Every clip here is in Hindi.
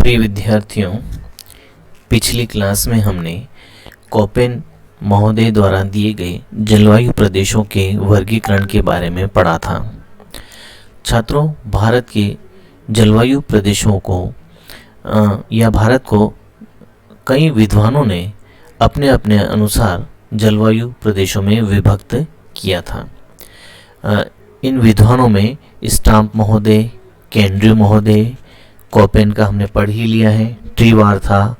प्रिय विद्यार्थियों, पिछली क्लास में हमने कोपेन महोदय द्वारा दिए गए जलवायु प्रदेशों के वर्गीकरण के बारे में पढ़ा था। छात्रों, भारत के जलवायु प्रदेशों को या भारत को कई विद्वानों ने अपने अपने अनुसार जलवायु प्रदेशों में विभक्त किया था। इन विद्वानों में स्टाम्प महोदय, केंद्रीय महोदय, कोपेन का हमने पढ़ ही लिया है, ट्रीवार था,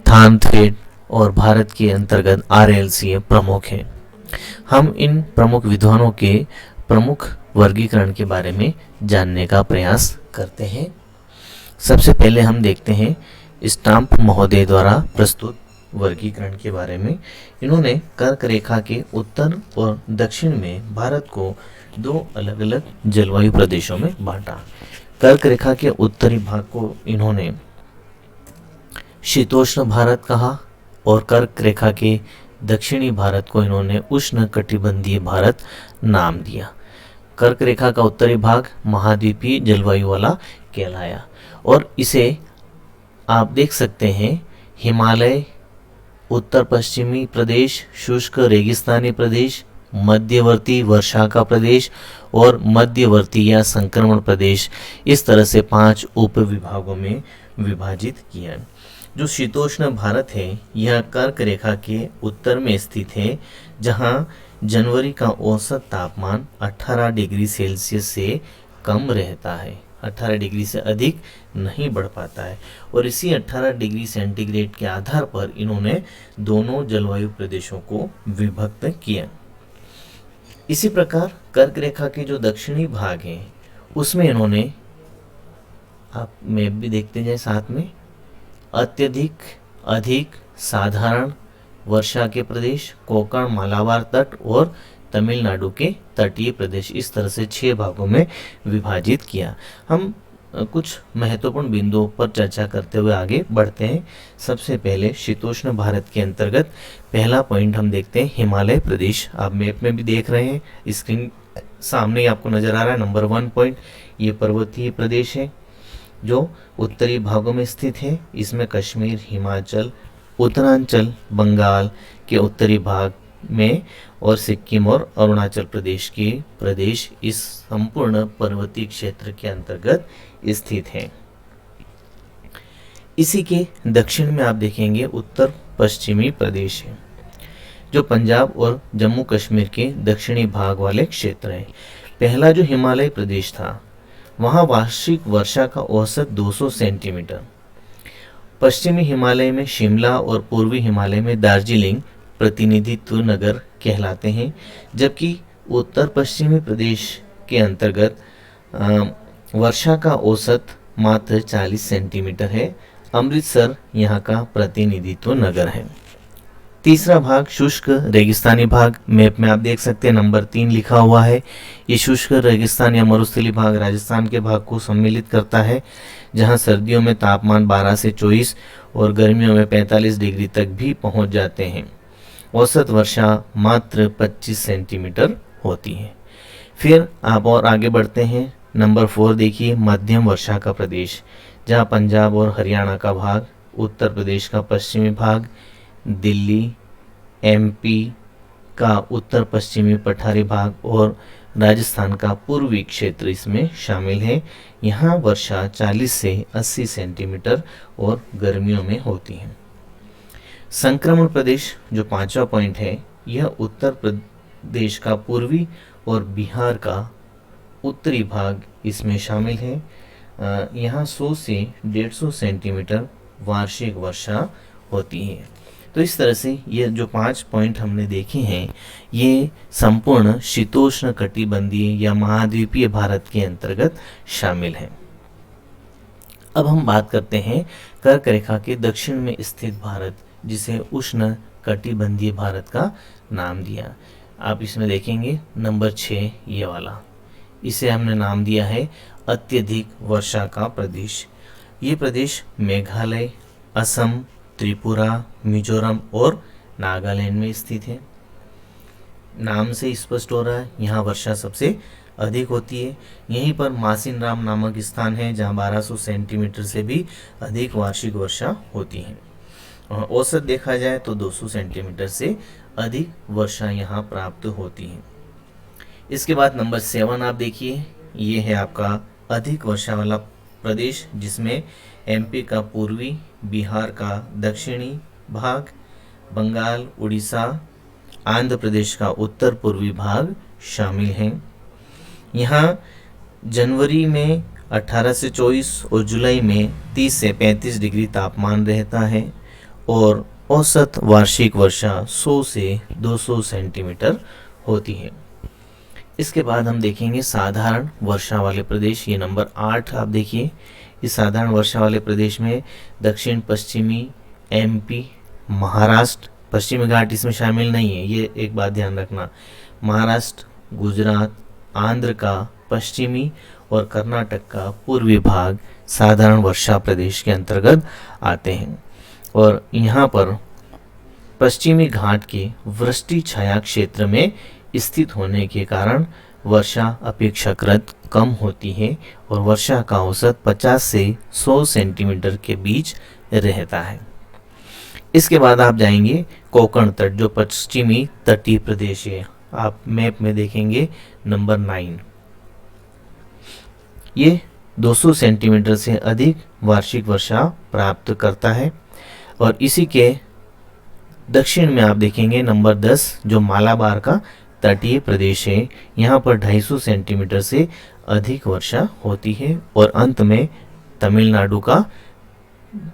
थानथ्रेड और भारत के अंतर्गत RLC प्रमुख हैं। हम इन प्रमुख विद्वानों के प्रमुख वर्गीकरण के बारे में जानने का प्रयास करते हैं। सबसे पहले हम देखते हैं स्टाम्प महोदय द्वारा प्रस्तुत वर्गीकरण के बारे में। इन्होंने कर्क रेखा के उत्तर और दक्षिण में भारत को दो अलग अलग जलवायु प्रदेशों में बांटा। कर्क रेखा के उत्तरी भाग को इन्होंने शीतोष्ण भारत कहा और कर्क रेखा के दक्षिणी भारत को इन्होंने उष्ण कटिबंधीय भारत नाम दिया। कर्क रेखा का उत्तरी भाग महाद्वीपीय जलवायु वाला कहलाया और इसे आप देख सकते हैं हिमालय, उत्तर पश्चिमी प्रदेश, शुष्क रेगिस्तानी प्रदेश, मध्यवर्ती वर्षा का प्रदेश और मध्यवर्ती या संक्रमण प्रदेश, इस तरह से 5 उप विभागों में विभाजित किया। जो शीतोष्ण भारत है यह कर्क रेखा के उत्तर में स्थित है, जहां जनवरी का औसत तापमान 18 डिग्री सेल्सियस से कम रहता है, 18 डिग्री से अधिक नहीं बढ़ पाता है। और इसी 18 डिग्री सेंटीग्रेड के आधार पर इन्होंने दोनों जलवायु प्रदेशों को विभक्त किया। इसी प्रकार कर्क रेखा के जो दक्षिणी भाग हैं उसमें इन्होंने, आप मैप भी देखते जाए साथ में, अत्यधिक, अधिक, साधारण, वर्षा के प्रदेश, कोंकण मालाबार तट और तमिलनाडु के तटीय प्रदेश, इस तरह से 6 भागों में विभाजित किया। हम कुछ महत्वपूर्ण बिंदुओं पर चर्चा करते हुए आगे बढ़ते हैं। सबसे पहले शीतोष्ण भारत के अंतर्गत पहला पॉइंट हम देखते हैं हिमालय प्रदेश। आप मैप में भी देख रहे हैं, स्क्रीन सामने ही आपको नजर आ रहा है। नंबर 1 पॉइंट, ये पर्वतीय प्रदेश है जो उत्तरी भागों में स्थित है। इसमें कश्मीर, हिमाचल, उत्तरांचल, बंगाल के उत्तरी भाग में और सिक्किम और अरुणाचल प्रदेश के प्रदेश इस संपूर्ण पर्वतीय क्षेत्र के अंतर्गत स्थित है। इसी के दक्षिण में आप देखेंगे उत्तर पश्चिमी प्रदेश है, जो पंजाब और जम्मू कश्मीर के दक्षिणी भाग वाले क्षेत्र है। पहला जो हिमालय प्रदेश था वहाँ वार्षिक वर्षा का औसत 200 सेंटीमीटर। पश्चिमी हिमालय में शिमला और पूर्वी हिमालय में दार्जिलिंग प्रतिनिधित्व नगर कहलाते हैं, जबकि उत्तर पश्चिमी प्रदेश के अंतर्गत वर्षा का औसत मात्र 40 सेंटीमीटर है। अमृतसर यहाँ का प्रतिनिधित्व नगर है। तीसरा भाग शुष्क रेगिस्तानी भाग, मैप में आप देख सकते हैं नंबर 3 लिखा हुआ है। ये शुष्क रेगिस्तान या मरुस्थलीय भाग राजस्थान के भाग को सम्मिलित करता है, जहाँ सर्दियों में तापमान 12 से 24 और गर्मियों में 45 डिग्री तक भी पहुँच जाते हैं। औसत वर्षा मात्र 25 सेंटीमीटर होती है। फिर आप और आगे बढ़ते हैं। नंबर 4 देखिए, मध्यम वर्षा का प्रदेश, जहाँ पंजाब और हरियाणा का भाग, उत्तर प्रदेश का पश्चिमी भाग, दिल्ली, MP का उत्तर पश्चिमी पठारी भाग और राजस्थान का पूर्वी क्षेत्र इसमें शामिल है। यहाँ वर्षा 40 से 80 सेंटीमीटर और गर्मियों में होती है। संक्रमण प्रदेश जो 5वां पॉइंट है, यह उत्तर प्रदेश का पूर्वी और बिहार का उत्तरी भाग इसमें शामिल है। यहाँ 100 से 150 सेंटीमीटर वार्षिक वर्षा होती है। तो इस तरह से ये जो 5 पॉइंट हमने देखे हैं ये संपूर्ण शीतोष्ण कटिबंधीय या महाद्वीपीय भारत के अंतर्गत शामिल है। अब हम बात करते हैं कर्क रेखा के दक्षिण में स्थित भारत, जिसे उष्ण कटिबंधीय भारत का नाम दिया। आप इसमें देखेंगे नंबर 6 ये वाला, इसे हमने नाम दिया है अत्यधिक वर्षा का प्रदेश। ये प्रदेश मेघालय, असम, त्रिपुरा, मिजोरम और नागालैंड में स्थित है। नाम से स्पष्ट हो रहा है यहाँ वर्षा सबसे अधिक होती है। यहीं पर मासिन राम नामक स्थान है जहाँ 1200 सेंटीमीटर से भी अधिक वार्षिक वर्षा होती है। औसत देखा जाए तो 200 सेंटीमीटर से अधिक वर्षा यहाँ प्राप्त होती है। इसके बाद नंबर 7 आप देखिए, ये है आपका अधिक वर्षा वाला प्रदेश, जिसमें एमपी का पूर्वी, बिहार का दक्षिणी भाग, बंगाल, उड़ीसा, आंध्र प्रदेश का उत्तर पूर्वी भाग शामिल हैं। यहाँ जनवरी में 18 से 24 और जुलाई में 30 से 35 डिग्री तापमान रहता है और औसत वार्षिक वर्षा 100 से 200 सेंटीमीटर होती है। इसके बाद हम देखेंगे साधारण वर्षा वाले प्रदेश, ये नंबर 8 आप देखिए। इस साधारण वर्षा वाले प्रदेश में दक्षिण पश्चिमी एमपी, महाराष्ट्र, पश्चिमी घाट इसमें शामिल नहीं है, ये एक बात ध्यान रखना, महाराष्ट्र, गुजरात, आंध्र का पश्चिमी और कर्नाटक का पूर्वी भाग साधारण वर्षा प्रदेश के अंतर्गत आते हैं। और यहाँ पर पश्चिमी घाट के वृष्टि छाया क्षेत्र में स्थित होने के कारण वर्षा अपेक्षाकृत कम होती है और वर्षा का औसत 50 से 100 सेंटीमीटर के बीच रहता है। इसके बाद आप जाएंगे कोंकण तट, जो पश्चिमी तटीय प्रदेश है। आप मैप में देखेंगे नंबर 9, ये 200 सेंटीमीटर से अधिक वार्षिक वर्षा प्राप्त करता है। और इसी के दक्षिण में आप देखेंगे नंबर 10, जो मालाबार का तटीय प्रदेश है। यहाँ पर 250 सेंटीमीटर से अधिक वर्षा होती है। और अंत में तमिलनाडु का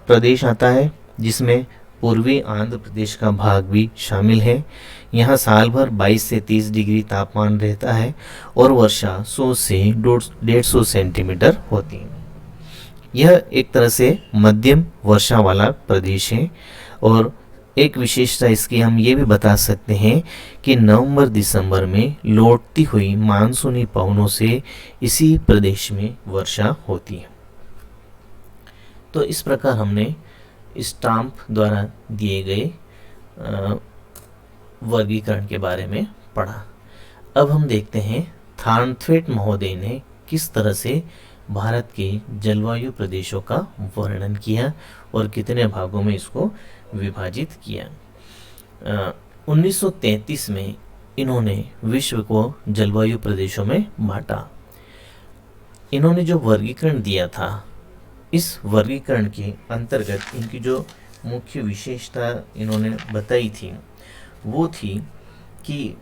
प्रदेश आता है, जिसमें पूर्वी आंध्र प्रदेश का भाग भी शामिल है। यहाँ साल भर 22 से 30 डिग्री तापमान रहता है और वर्षा 100 से 150 सेंटीमीटर होती है। यह एक तरह से मध्यम वर्षा वाला प्रदेश है। और एक विशेषता इसकी हम ये भी बता सकते हैं कि नवंबर दिसंबर में लौटती हुई मानसूनी पवनों से इसी प्रदेश में वर्षा होती है। तो इस प्रकार हमने स्टाम्प द्वारा दिए गए वर्गीकरण के बारे में पढ़ा। अब हम देखते हैं थानथवेट महोदय ने किस तरह से भारत के जलवायु प्रदेशों का वर्णन किया और कितने भागों में इसको विभाजित किया। 1933 में इन्होंने विश्व को जलवायु प्रदेशों में बांटा। इन्होंने जो वर्गीकरण दिया था, इस वर्गीकरण के अंतर्गत इनकी जो मुख्य विशेषता इन्होंने बताई थी वो थी कि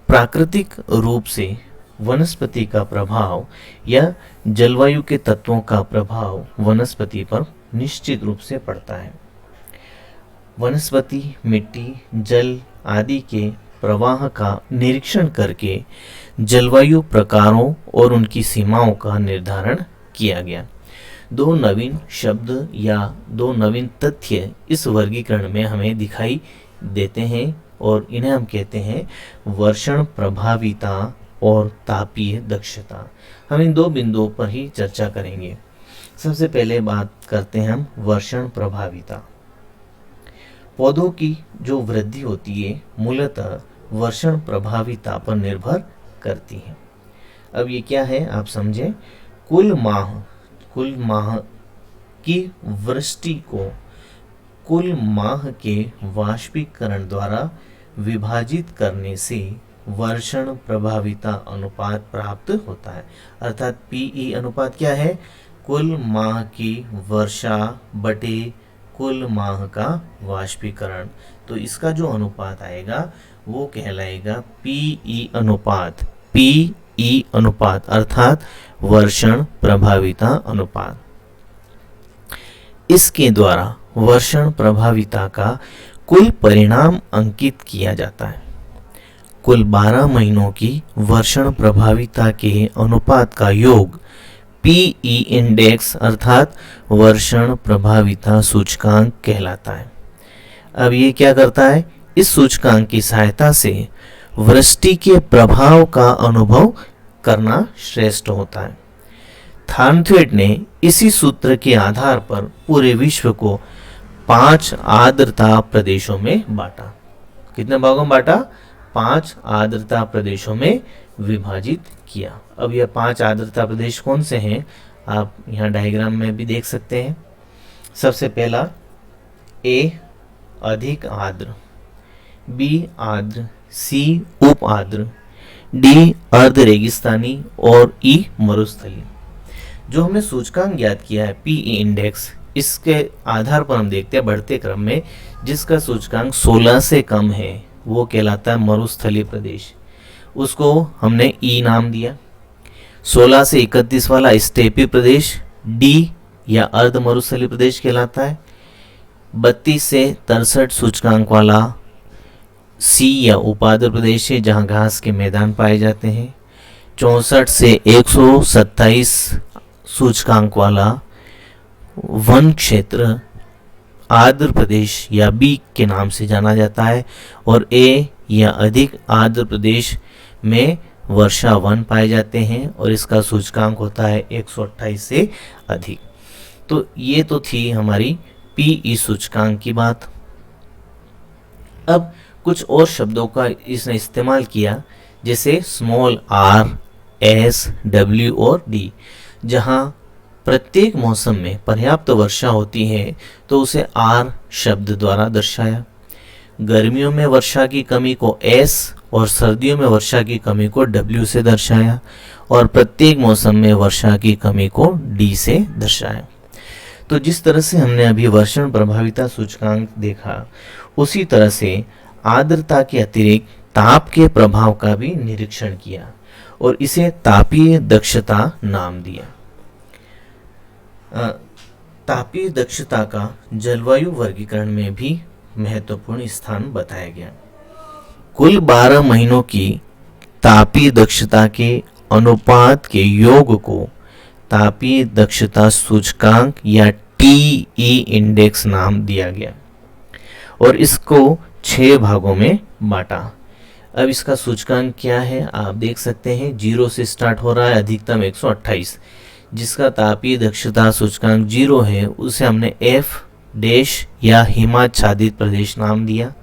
प्राकृतिक रूप से वनस्पति का प्रभाव या जलवायु के तत्वों का प्रभाव वनस्पति पर निश्चित रूप से पड़ता है। वनस्पति, मिट्टी, जल आदि के प्रवाह का निरीक्षण करके जलवायु प्रकारों और उनकी सीमाओं का निर्धारण किया गया। दो नवीन शब्द या दो नवीन तथ्य इस वर्गीकरण में हमें दिखाई देते हैं और इन्हें हम कहते हैं वर्षण प्रभाविता और तापीय दक्षता। हम इन दो बिंदुओं पर ही चर्चा करेंगे। सबसे पहले बात करते हैं हम वर्षण प्रभाविता। पौधों की जो वृद्धि होती है मूलतः वर्षण प्रभाविता पर निर्भर करती है। अब ये क्या है आप समझें। कुल माह की वृष्टि को कुल माह के वाष्पीकरण द्वारा विभाजित करने से वर्षण प्रभाविता अनुपात प्राप्त होता है। अर्थात पीई अनुपात क्या है? कुल माह की वर्षा बटे कुल माह का वाष्पीकरण। तो इसका जो अनुपात आएगा वो कहलाएगा पीई अनुपात। पीई अनुपात अर्थात वर्षण प्रभाविता अनुपात। इसके द्वारा वर्षण प्रभाविता का कुल परिणाम अंकित किया जाता है। कुल 12 महीनों की वर्षण प्रभाविता के अनुपात का योग पीई इंडेक्स अर्थात वर्षण प्रभाविता सूचकांक कहलाता है। अब ये क्या करता है? इस सूचकांक की सहायता से वृष्टि के प्रभाव का अनुभव करना श्रेष्ठ होता है। थानथवेट ने इसी सूत्र के आधार पर पूरे विश्व को 5 आर्द्रता प्रदेशों में बांटा। कितने भागों में बांटा? 5 आर्द्रता प्रदेशों में विभाजित किया। अब यह 5 आर्द्रता प्रदेश कौन से हैं, आप यहाँ डायग्राम में भी देख सकते हैं। सबसे पहला ए अधिक आर्द्र, बी आर्द्र, सी उप आर्द्र, डी अर्ध रेगिस्तानी और ई मरुस्थलीय। जो हमने सूचकांक ज्ञात किया है पीई इंडेक्स, इसके आधार पर हम देखते हैं बढ़ते क्रम में जिसका सूचकांक 16 से कम है वो कहलाता है मरुस्थलीय प्रदेश, उसको हमने ई नाम दिया। 16 से 31 वाला स्टेपी प्रदेश डी या अर्ध मरुस्थलीय प्रदेश कहलाता है। 32 से 63 सूचकांक वाला सी या उपाद्र प्रदेश है जहां घास के मैदान पाए जाते हैं। 64 से 127 सूचकांक वाला वन क्षेत्र आर्द्र प्रदेश या बी के नाम से जाना जाता है। और ए या अधिक आर्द्र प्रदेश में वर्षा वन पाए जाते हैं और इसका सूचकांक होता है 128 से अधिक। तो ये तो थी हमारी पीई सूचकांक की बात। अब कुछ और शब्दों का इसने इस्तेमाल किया जैसे स्मॉल आर, एस, डब्ल्यू और डी। जहां प्रत्येक मौसम में पर्याप्त वर्षा होती है तो उसे आर शब्द द्वारा दर्शाया। गर्मियों में वर्षा की कमी को एस और सर्दियों में वर्षा की कमी को डब्ल्यू से दर्शाया और प्रत्येक मौसम में वर्षा की कमी को डी से दर्शाया। तो जिस तरह से हमने अभी वर्षण प्रभाविता सूचकांक देखा उसी तरह से आर्द्रता के अतिरिक्त ताप के प्रभाव का भी निरीक्षण किया और इसे तापीय दक्षता नाम दिया। तापीय दक्षता का जलवायु वर्गीकरण में भी महत्वपूर्ण स्थान बताया गया। कुल 12 महीनों की तापीय दक्षता के अनुपात के योग को तापीय दक्षता सूचकांक या टीई इंडेक्स नाम दिया गया और इसको 6 भागों में बांटा। अब इसका सूचकांक क्या है आप देख सकते हैं, 0 से स्टार्ट हो रहा है, अधिकतम 128। जिसका तापीय दक्षता सूचकांक 0 है उसे हमने एफ डैश या हिमाच्छादित प्रदेश नाम दिया।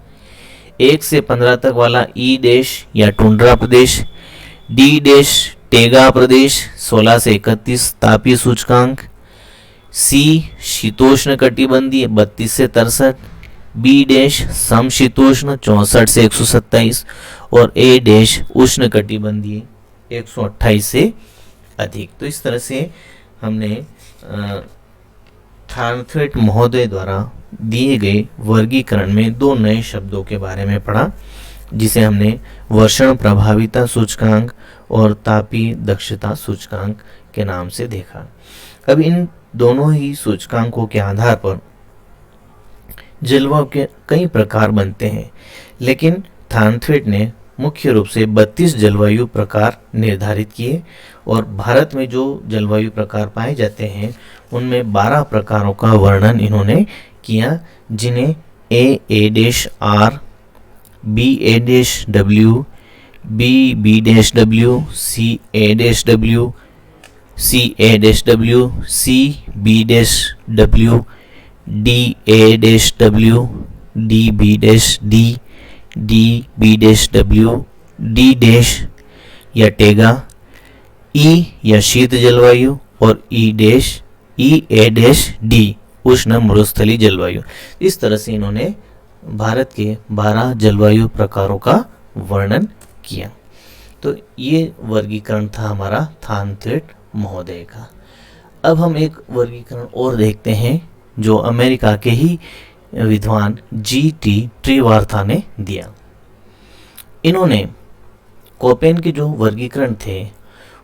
1 से 15 तक वाला ई डैश या टुंड्रा प्रदेश, डी डैश टेगा प्रदेश 16 से 31 तापीय सूचकांक, सी शीतोष्ण कटिबंधीय 32 से 63, बी डैश समशीतोष्ण 64 से 127 और ए डैश उष्ण कटिबंधीय 128 से अधिक। तो इस तरह से हमने थार्नथवेट महोदय द्वारा दिए गए वर्गीकरण में 2 नए शब्दों के बारे में पढ़ा जिसे हमने वर्षण प्रभाविता सूचकांक और तापीय दक्षता सूचकांक के नाम से देखा। अब इन दोनों ही सूचकांकों के आधार पर जलवायु के कई प्रकार बनते हैं, लेकिन थार्नथवेट ने मुख्य रूप से 32 जलवायु प्रकार निर्धारित किए और भारत में जो जलवायु प्रकार पाए जाते हैं उनमें 12 प्रकारों का वर्णन इन्होंने किया, जिन्हें A dash R, B A dash W, B B dash W, C A dash W, C A dash W, C B dash W, D A dash W, D B dash D, D B dash W, D dash या टेगा, ई या शीत जलवायु और E dash E A dash D उष्ण मरुस्थलीय जलवायु। इस तरह से इन्होंने भारत के 12 जलवायु प्रकारों का वर्णन किया। तो ये वर्गीकरण था हमारा थार्नथवेट महोदय का। अब हम एक वर्गीकरण और देखते हैं जो अमेरिका के ही विद्वान जी.टी. ट्रीवार्था ने दिया। इन्होंने कोपेन के जो वर्गीकरण थे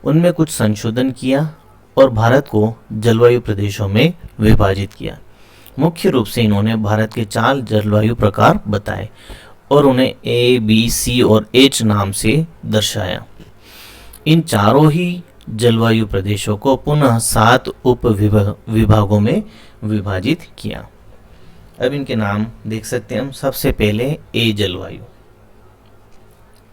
उनमें कुछ संशोधन किया और भारत को जलवायु प्रदेशों में विभाजित किया। मुख्य रूप से इन्होंने भारत के 4 जलवायु प्रकार बताए और उन्हें ए, बी, सी और एच नाम से दर्शाया। इन चारों ही जलवायु प्रदेशों को पुनः 7 उप विभागों में विभाजित किया। अब इनके नाम देख सकते हैं हम। सबसे पहले ए जलवायु।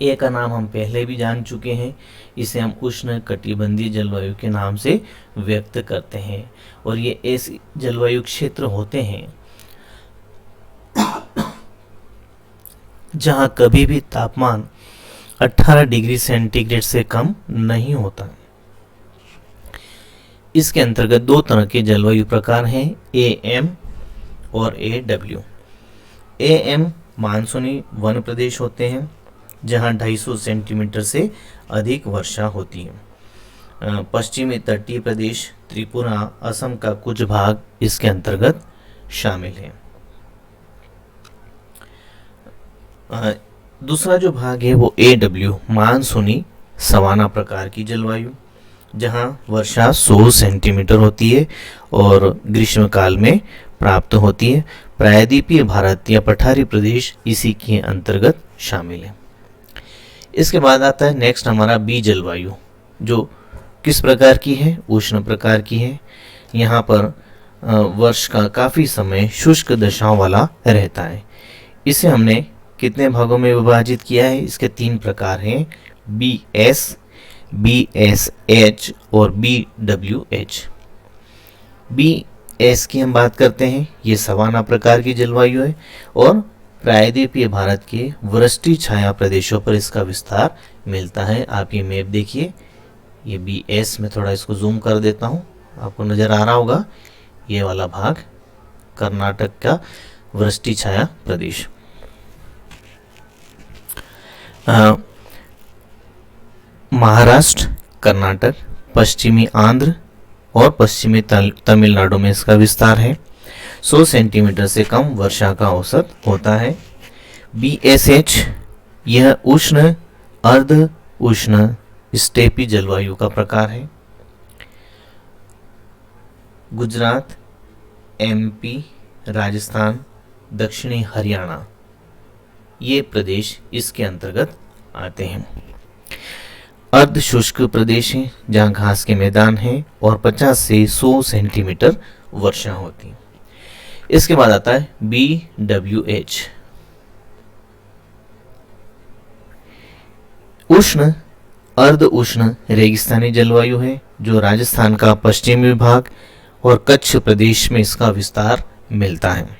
ए का नाम हम पहले भी जान चुके हैं, इसे हम उष्ण कटिबंधीय जलवायु के नाम से व्यक्त करते हैं और ये ऐसे जलवायु क्षेत्र होते हैं जहां कभी भी तापमान 18 डिग्री सेंटीग्रेड से कम नहीं होता। इसके अंतर्गत दो तरह के जलवायु प्रकार हैं, AM और AW। AM मानसूनी वन प्रदेश होते हैं जहां 250 सेंटीमीटर से अधिक वर्षा होती है। पश्चिमी तटीय प्रदेश, त्रिपुरा, असम का कुछ भाग इसके अंतर्गत शामिल है। दूसरा जो भाग है वो AW मानसूनी सवाना प्रकार की जलवायु, जहां वर्षा 100 सेंटीमीटर होती है और ग्रीष्मकाल में प्राप्त होती है। प्रायद्वीपीय भारत या पठारी प्रदेश इसी के अंतर्गत शामिल है। इसके बाद आता है नेक्स्ट हमारा B जलवायु, जो किस प्रकार की है, उष्ण प्रकार की है। यहाँ पर वर्ष का काफ़ी समय शुष्क दशाओं वाला रहता है। इसे हमने कितने भागों में विभाजित किया है, इसके 3 प्रकार हैं, BS, BSH और BWH। BS की हम बात करते हैं, ये सवाना प्रकार की जलवायु है और प्रायद्वीपीय भारत के वृष्टि छाया प्रदेशों पर इसका विस्तार मिलता है। आप ये मैप देखिए, ये BS में थोड़ा इसको जूम कर देता हूँ, आपको नज़र आ रहा होगा, ये वाला भाग कर्नाटक का वृष्टि छाया प्रदेश। महाराष्ट्र, कर्नाटक, पश्चिमी आंध्र और पश्चिमी तमिलनाडु में इसका विस्तार है। 100 सेंटीमीटर से कम वर्षा का औसत होता है। BSH यह उष्ण अर्ध उष्ण स्टेपी जलवायु का प्रकार है। गुजरात, MP, राजस्थान, दक्षिणी हरियाणा ये प्रदेश इसके अंतर्गत आते हैं। अर्ध शुष्क प्रदेश हैं जहाँ घास के मैदान हैं और 50 से 100 सेंटीमीटर वर्षा होती है। इसके बाद आता है BWH, उष्ण अर्ध उष्ण रेगिस्तानी जलवायु है जो राजस्थान का पश्चिमी विभाग और कच्छ प्रदेश में इसका विस्तार मिलता है।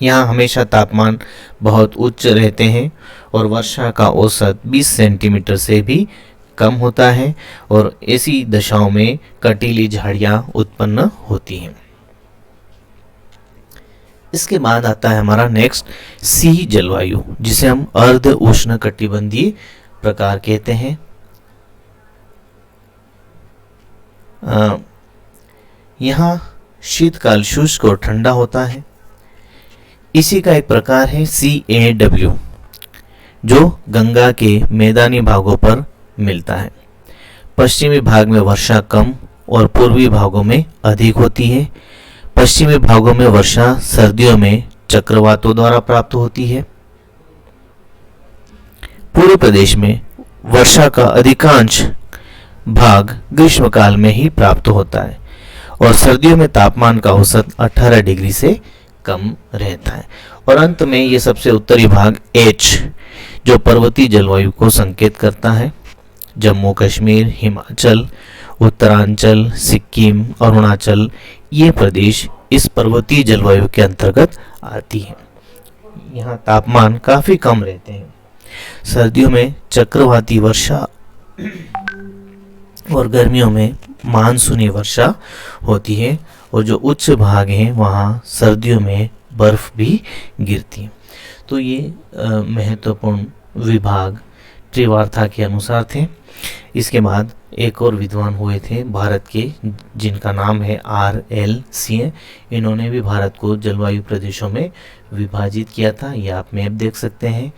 यहाँ हमेशा तापमान बहुत उच्च रहते हैं और वर्षा का औसत 20 सेंटीमीटर से भी कम होता है और ऐसी दशाओं में कटीली झाड़ियाँ उत्पन्न होती हैं। इसके बाद आता है हमारा नेक्स्ट C जलवायु, जिसे हम अर्ध उष्ण कटिबंधीय प्रकार कहते हैं। यहाँ शीतकाल शुष्क और ठंडा होता है। इसी का एक प्रकार है CAW, जो गंगा के मैदानी भागों पर मिलता है। पश्चिमी भाग में वर्षा कम और पूर्वी भागों में अधिक होती है। पश्चिमी भागों में वर्षा सर्दियों में चक्रवातों द्वारा प्राप्त होती है। पूर्व प्रदेश में वर्षा का अधिकांश भाग ग्रीष्मकाल में ही प्राप्त होता है और सर्दियों में तापमान का औसत 18 डिग्री से कम रहता है। और अंत में ये सबसे उत्तरी भाग H, जो पर्वतीय जलवायु को संकेत करता है। जम्मू कश्मीर, हिमाचल, उत्तरांचल, सिक्किम, अरुणाचल ये प्रदेश इस पर्वतीय जलवायु के अंतर्गत आती है। यहाँ तापमान काफ़ी कम रहते हैं। सर्दियों में चक्रवाती वर्षा और गर्मियों में मानसूनी वर्षा होती है और जो उच्च भाग हैं वहाँ सर्दियों में बर्फ भी गिरती है। तो ये महत्वपूर्ण विभाग त्रिवार्ता के अनुसार थे। इसके बाद एक और विद्वान हुए थे भारत के, जिनका नाम है RL सिंह। इन्होंने भी भारत को जलवायु प्रदेशों में विभाजित किया था। ये आप मैप देख सकते हैं,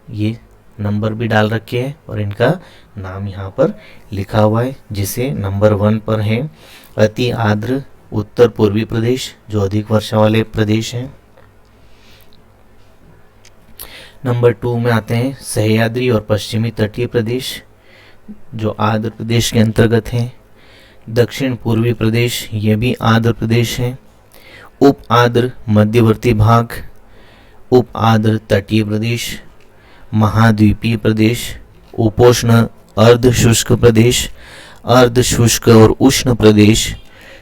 ये नंबर भी डाल रखे हैं और इनका नाम यहाँ पर लिखा हुआ है, जिसे नंबर 1 पर है अति आर्द्र उत्तर पूर्वी प्रदेश, जो अधिक वर्षा वाले प्रदेश हैं। नंबर 2 में आते हैं सह्याद्री और पश्चिमी तटीय प्रदेश, जो आंध्र प्रदेश के अंतर्गत हैं। दक्षिण पूर्वी प्रदेश, ये भी आंध्र प्रदेश है। उप आंध्र मध्यवर्ती भाग, उप आंध्र तटीय प्रदेश, महाद्वीपीय प्रदेश, उपोष्ण अर्ध शुष्क प्रदेश, अर्ध शुष्क और उष्ण प्रदेश,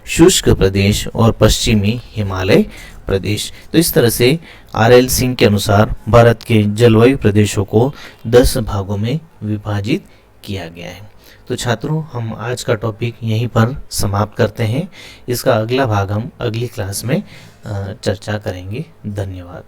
शुष्क प्रदेश और पश्चिमी हिमालय प्रदेश। तो इस तरह से RL सिंह के अनुसार भारत के जलवायु प्रदेशों को 10 भागों में विभाजित किया गया है। तो छात्रों, हम आज का टॉपिक यहीं पर समाप्त करते हैं। इसका अगला भाग हम अगली क्लास में चर्चा करेंगे। धन्यवाद।